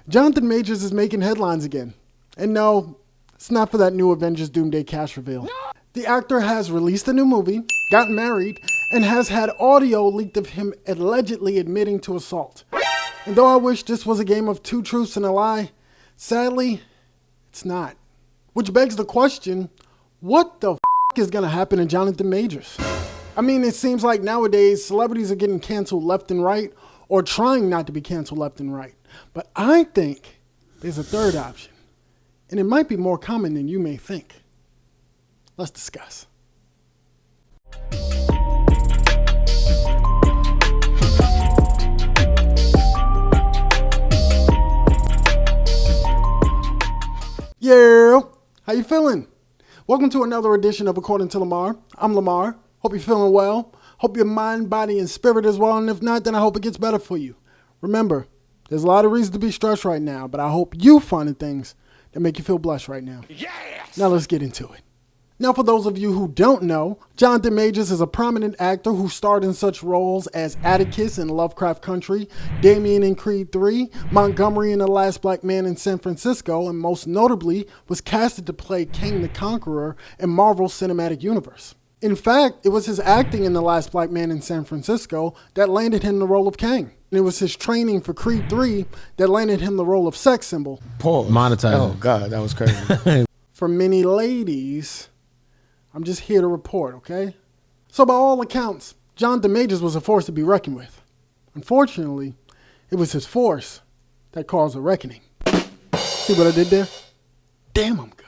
Johnathan Majors is making headlines again. And no, it's not for that new Avengers Doomsday cast reveal. No! The actor has released a new movie, gotten married, and has had audio leaked of him allegedly admitting to assault. And though I wish this was a game of two truths and a lie, sadly, it's not. Which begs the question, what the is gonna happen to Johnathan Majors? I mean, it seems like nowadays celebrities are getting canceled left and right, or trying not to be canceled left and right. But I think there's a third option, and it might be more common than you may think. Let's discuss. Yeah, how you feeling? Welcome to another edition of According to Lamar. I'm Lamar. Hope you're feeling well. Hope your mind, body, and spirit is well, and if not, then I hope it gets better for you. Remember, there's a lot of reasons to be stressed right now, but I hope you find things that make you feel blessed right now. Yes! Now let's get into it. Now, for those of you who don't know, Johnathan Majors is a prominent actor who starred in such roles as Atticus in Lovecraft Country, Damien in Creed 3, Montgomery in The Last Black Man in San Francisco, and most notably was casted to play King the Conqueror in Marvel's Cinematic Universe. In fact, it was his acting in The Last Black Man in San Francisco that landed him the role of Kang. And it was his training for Creed 3 that landed him the role of sex symbol. Pause. Monetize. Oh, God, that was crazy. For many ladies, I'm just here to report, okay? So by all accounts, Johnathan Majors was a force to be reckoned with. Unfortunately, it was his force that caused a reckoning. See what I did there? Damn, I'm good.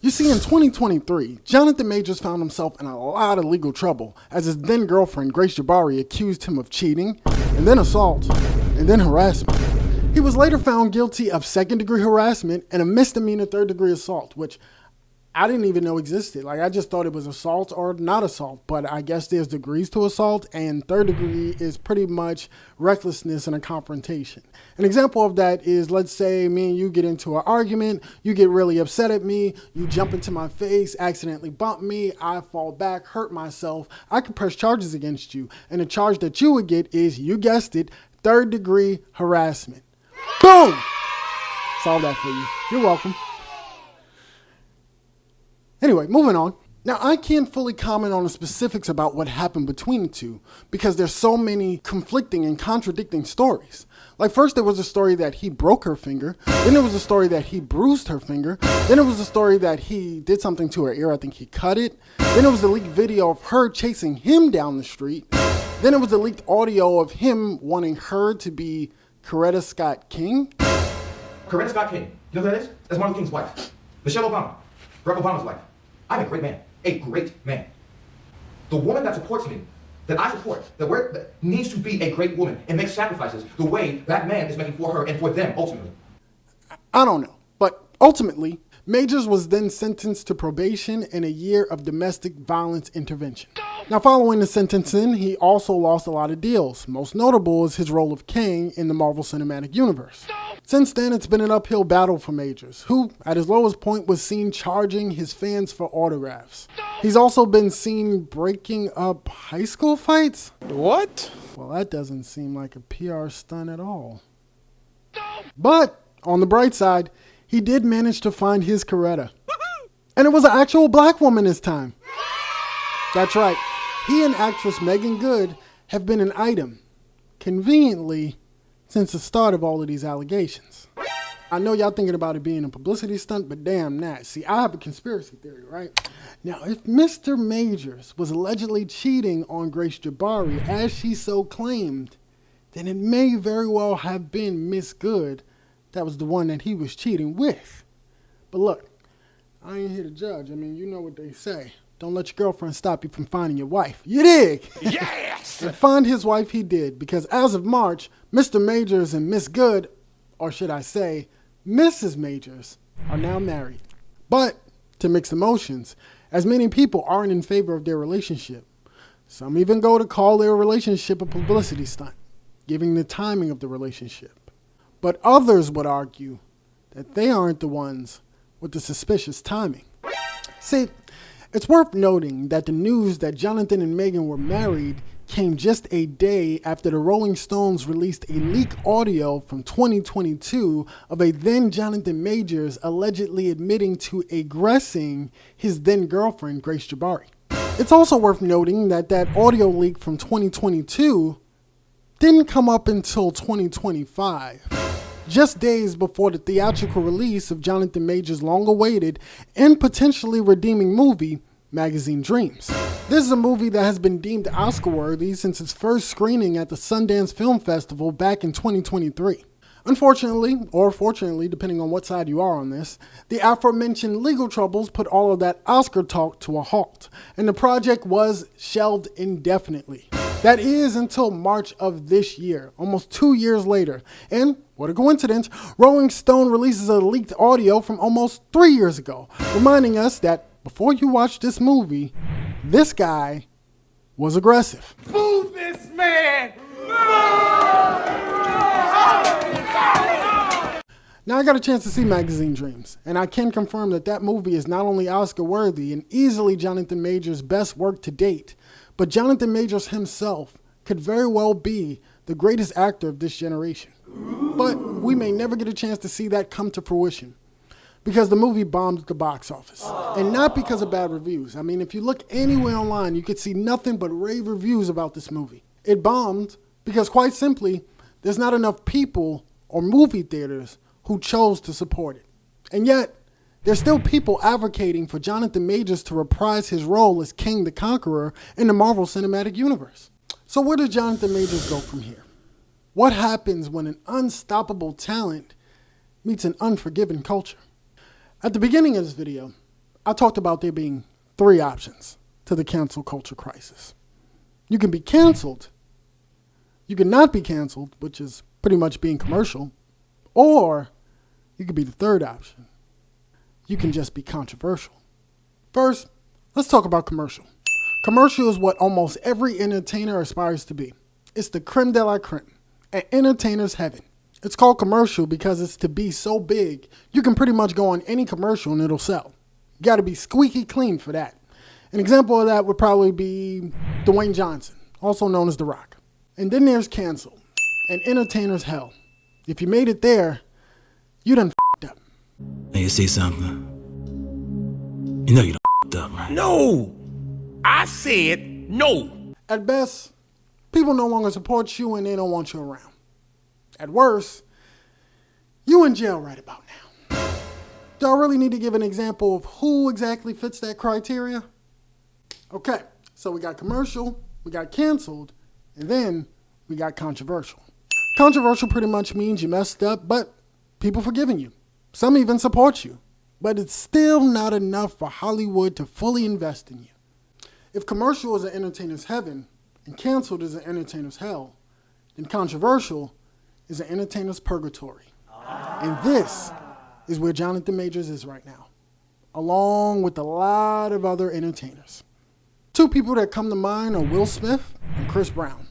You see, in 2023, Johnathan Majors found himself in a lot of legal trouble as his then girlfriend, Grace Jabari, accused him of cheating, and then assault, and then harassment. He was later found guilty of second-degree harassment and a misdemeanor third-degree assault, which I didn't even know existed. Like, I just thought it was assault or not assault, but I guess there's degrees to assault, and third degree is pretty much recklessness in a confrontation. An example of that is, let's say me and you get into an argument, you get really upset at me, you jump into my face, accidentally bump me, I fall back, hurt myself, I can press charges against you, and the charge that you would get is, you guessed it, third degree harassment. Boom! Solve that for you. You're welcome. Anyway, moving on. Now, I can't fully comment on the specifics about what happened between the two because there's so many conflicting and contradicting stories. Like, first there was a story that he broke her finger, then there was a story that he bruised her finger, then there was a story that he did something to her ear, I think he cut it, then there was a leaked video of her chasing him down the street, then there was a leaked audio of him wanting her to be Coretta Scott King. Coretta Scott King, you know who that is? That's Martin Luther King's wife, Michelle Obama, Barack Obama's wife. I'm a great man. A great man. The woman that supports me, that I support, that needs to be a great woman and make sacrifices the way that man is making for her and for them ultimately. I don't know, but ultimately, Majors was then sentenced to probation and a year of domestic violence intervention. Now, following the sentencing, he also lost a lot of deals. Most notable is his role of Kang in the Marvel Cinematic Universe. Since then, it's been an uphill battle for Majors, who, at his lowest point, was seen charging his fans for autographs. He's also been seen breaking up high school fights. What? Well, that doesn't seem like a PR stunt at all. But, on the bright side, he did manage to find his Coretta. And it was an actual black woman this time. That's right. He and actress Megan Good have been an item, conveniently, since the start of all of these allegations. I know y'all thinking about it being a publicity stunt, but damn that. See, I have a conspiracy theory, right? Now, if Mr. Majors was allegedly cheating on Grace Jabari, as she so claimed, then it may very well have been Miss Good that was the one that he was cheating with. But look, I ain't here to judge. I mean, you know what they say. Don't let your girlfriend stop you from finding your wife. You dig? Yes! And find his wife he did, because as of March, Mr. Majors and Miss Good, or should I say, Mrs. Majors, are now married. But, to mix emotions, as many people aren't in favor of their relationship. Some even go to call their relationship a publicity stunt, giving the timing of the relationship. But others would argue that they aren't the ones with the suspicious timing. See, it's worth noting that the news that Johnathan and Megan were married came just a day after the Rolling Stones released a leaked audio from 2022 of a then Johnathan Majors allegedly admitting to aggressing his then girlfriend, Grace Jabari. It's also worth noting that that audio leak from 2022 didn't come up until 2025, just days before the theatrical release of Johnathan Majors' long-awaited and potentially redeeming movie, Magazine Dreams. This is a movie that has been deemed Oscar-worthy since its first screening at the Sundance Film Festival back in 2023. Unfortunately, or fortunately, depending on what side you are on this, the aforementioned legal troubles put all of that Oscar talk to a halt, and the project was shelved indefinitely. That is until March of this year, almost 2 years later. And what a coincidence, Rolling Stone releases a leaked audio from almost 3 years ago, reminding us that before you watch this movie, this guy was aggressive. Boo this man! Now I got a chance to see Magazine Dreams, and I can confirm that that movie is not only Oscar-worthy and easily Johnathan Majors' best work to date, but Johnathan Majors himself could very well be the greatest actor of this generation. But we may never get a chance to see that come to fruition, because the movie bombed at the box office. And not because of bad reviews. I mean, if you look anywhere online, you could see nothing but rave reviews about this movie. It bombed because, quite simply, there's not enough people or movie theaters who chose to support it. And yet, there's still people advocating for Johnathan Majors to reprise his role as King the Conqueror in the Marvel Cinematic Universe. So where does Johnathan Majors go from here? What happens when an unstoppable talent meets an unforgiving culture? At the beginning of this video, I talked about there being 3 options to the cancel culture crisis. You can be canceled, you can not be canceled, which is pretty much being commercial, or you could be the third option. You can just be controversial. First, let's talk about commercial. Commercial is what almost every entertainer aspires to be. It's the creme de la creme, an entertainer's heaven. It's called commercial because it's to be so big, you can pretty much go on any commercial and it'll sell. You gotta be squeaky clean for that. An example of that would probably be Dwayne Johnson, also known as The Rock. And then there's cancel, an entertainer's hell. If you made it there, you done f***ed up. Now you see something? You know you done f***ed up, right? No! I said no! At best, people no longer support you and they don't want you around. At worst, you in jail right about now. Do I really need to give an example of who exactly fits that criteria? Okay, so we got commercial, we got canceled, and then we got controversial. Controversial pretty much means you messed up, but people forgiving you. Some even support you. But it's still not enough for Hollywood to fully invest in you. If commercial is an entertainer's heaven and canceled is an entertainer's hell, then controversial is an entertainer's purgatory. And this is where Johnathan Majors is right now, along with a lot of other entertainers. 2 people that come to mind are Will Smith and Chris Brown.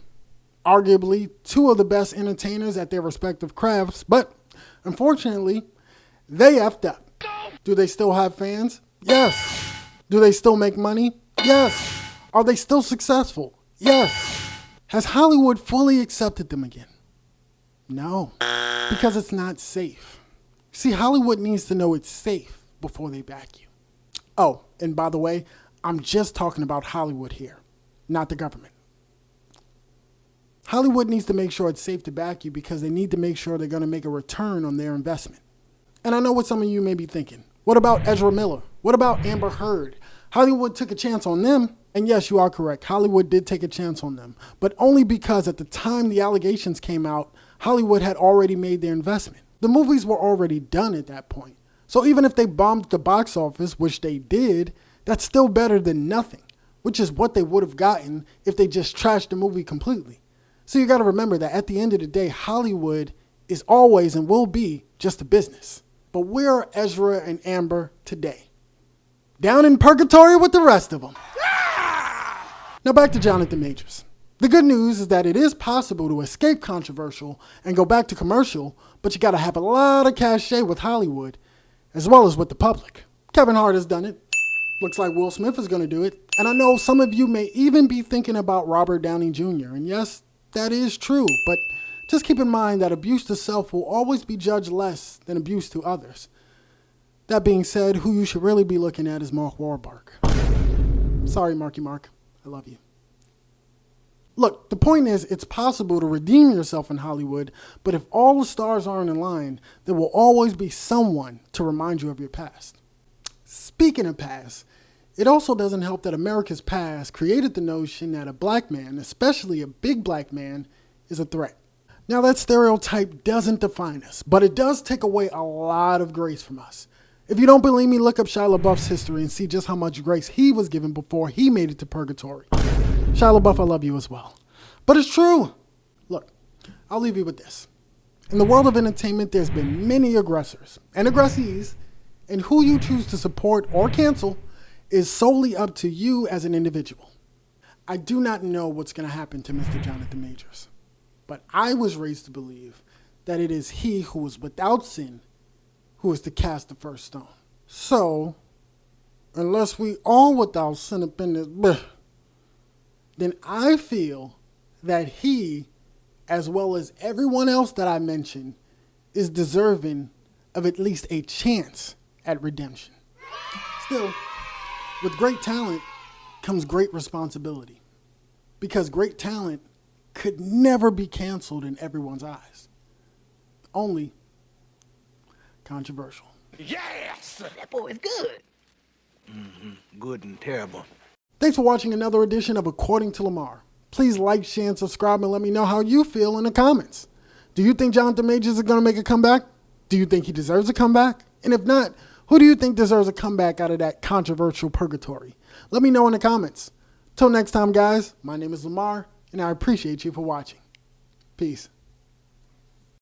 Arguably 2 of the best entertainers at their respective crafts, but unfortunately, they effed up. Do they still have fans? Yes. Do they still make money? Yes. Are they still successful? Yes. Has Hollywood fully accepted them again? No, because it's not safe. See, Hollywood needs to know it's safe before they back you. Oh, and by the way, I'm just talking about Hollywood here, not the government. Hollywood needs to make sure it's safe to back you because they need to make sure they're going to make a return on their investment. And I know what some of you may be thinking. What about Ezra Miller? What about Amber Heard? Hollywood took a chance on them. And yes, you are correct. Hollywood did take a chance on them. But only because at the time the allegations came out, Hollywood had already made their investment. The movies were already done at that point. So even if they bombed the box office, which they did, that's still better than nothing, which is what they would have gotten if they just trashed the movie completely. So you got to remember that at the end of the day, Hollywood is always and will be just a business. But where are Ezra and Amber today? Down in purgatory with the rest of them. Now back to Johnathan Majors. The good news is that it is possible to escape controversial and go back to commercial, but you got to have a lot of cachet with Hollywood, as well as with the public. Kevin Hart has done it. Looks like Will Smith is going to do it. And I know some of you may even be thinking about Robert Downey Jr. And yes, that is true. But just keep in mind that abuse to self will always be judged less than abuse to others. That being said, who you should really be looking at is Mark Wahlberg. Sorry, Marky Mark. I love you. Look, the point is, it's possible to redeem yourself in Hollywood, but if all the stars aren't in line, there will always be someone to remind you of your past. Speaking of past, it also doesn't help that America's past created the notion that a black man, especially a big black man, is a threat. Now, that stereotype doesn't define us, but it does take away a lot of grace from us. If you don't believe me, look up Shia LaBeouf's history and see just how much grace he was given before he made it to purgatory. Shia LaBeouf, I love you as well. But it's true. Look, I'll leave you with this. In the world of entertainment, there's been many aggressors and aggressees, and who you choose to support or cancel is solely up to you as an individual. I do not know what's going to happen to Mr. Johnathan Majors, but I was raised to believe that it is he who is without sin who is to cast the first stone. So, unless we all without sin up in this, then I feel that he, as well as everyone else that I mentioned, is deserving of at least a chance at redemption. Still, with great talent comes great responsibility, because great talent could never be canceled in everyone's eyes. Only controversial. Yes! That boy is good. Good and terrible. Thanks for watching another edition of According to Lamar. Please like, share, and subscribe, and let me know how you feel in the comments. Do you think Johnathan Majors is going to make a comeback? Do you think he deserves a comeback? And if not, who do you think deserves a comeback out of that controversial purgatory? Let me know in the comments. Till next time, guys, my name is Lamar, and I appreciate you for watching. Peace.